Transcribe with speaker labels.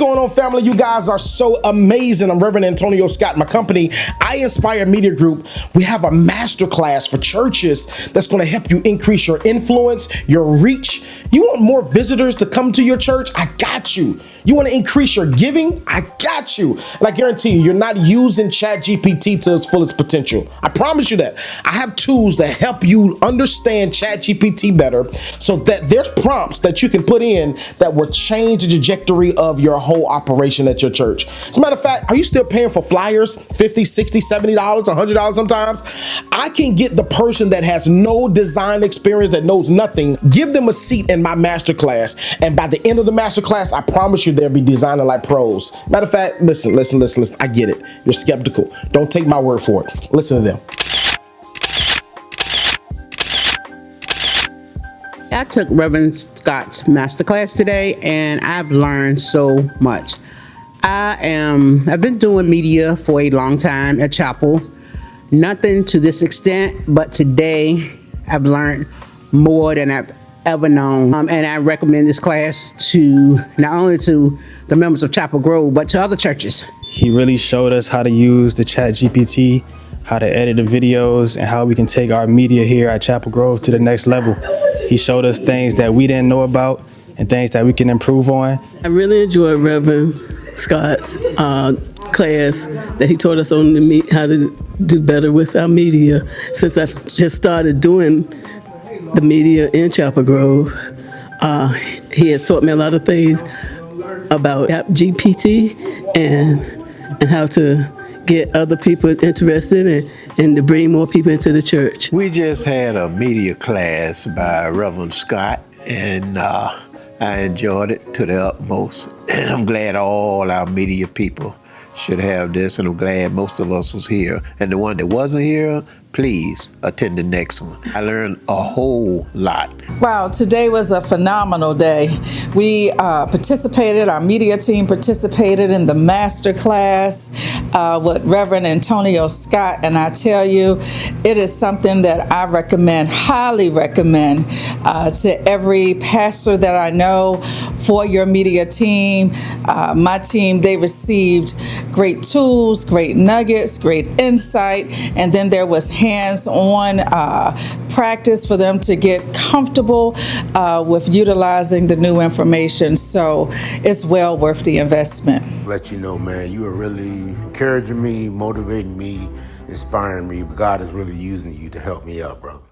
Speaker 1: going on, family? You guys are so amazing. I'm Reverend Antonio Scott. My company, I Inspire Media Group, we have a masterclass for churches that's going to help you increase your influence, your reach. You want more visitors to come to your church? I got you. You want to increase your giving? I got you. And I guarantee you, you're not using ChatGPT to its fullest potential. I promise you that. I have tools that help you understand ChatGPT better so that there's prompts that you can put in that will change the trajectory of your whole operation at your church. As a matter of fact, are you still paying for flyers? $50, $60, $70, $100 sometimes? I can get the person that has no design experience, that knows nothing, give them a seat in my masterclass. And by the end of the masterclass, I promise you they'll be designing like pros. Matter of fact, listen. I get it. You're skeptical. Don't take my word for it. Listen to them.
Speaker 2: I took Reverend Scott's masterclass today, and I've learned so much. I've been doing media for a long time at Chapel. Nothing to this extent, but today I've learned more than I've ever known. And I recommend this class to not only to the members of Chapel Grove, but to other churches.
Speaker 3: He really showed us how to use the ChatGPT, how to edit the videos, and how we can take our media here at Chapel Grove to the next level. He showed us things that we didn't know about and things that we can improve on.
Speaker 4: I really enjoyed Reverend Scott's class that he taught us on how to do better with our media. Since I've just started doing the media in Chapel Grove, he has taught me a lot of things about GPT and how to get other people interested and to bring more people into the church.
Speaker 5: We just had a media class by Reverend Scott, and I enjoyed it to the utmost. And I'm glad all our media people should have this, and I'm glad most of us was here. And the one that wasn't here, please attend the next one. I learned a whole lot.
Speaker 6: Wow, today was a phenomenal day. We our media team participated in the master class with Reverend Antonio Scott, and I tell you, it is something that I highly recommend to every pastor that I know for your media team. My team, they received great tools, great nuggets, great insight, and then there was hands-on practice for them to get comfortable with utilizing the new information. So it's well worth the investment.
Speaker 7: Let you know, man, you are really encouraging me, motivating me, inspiring me. God is really using you to help me out, bro.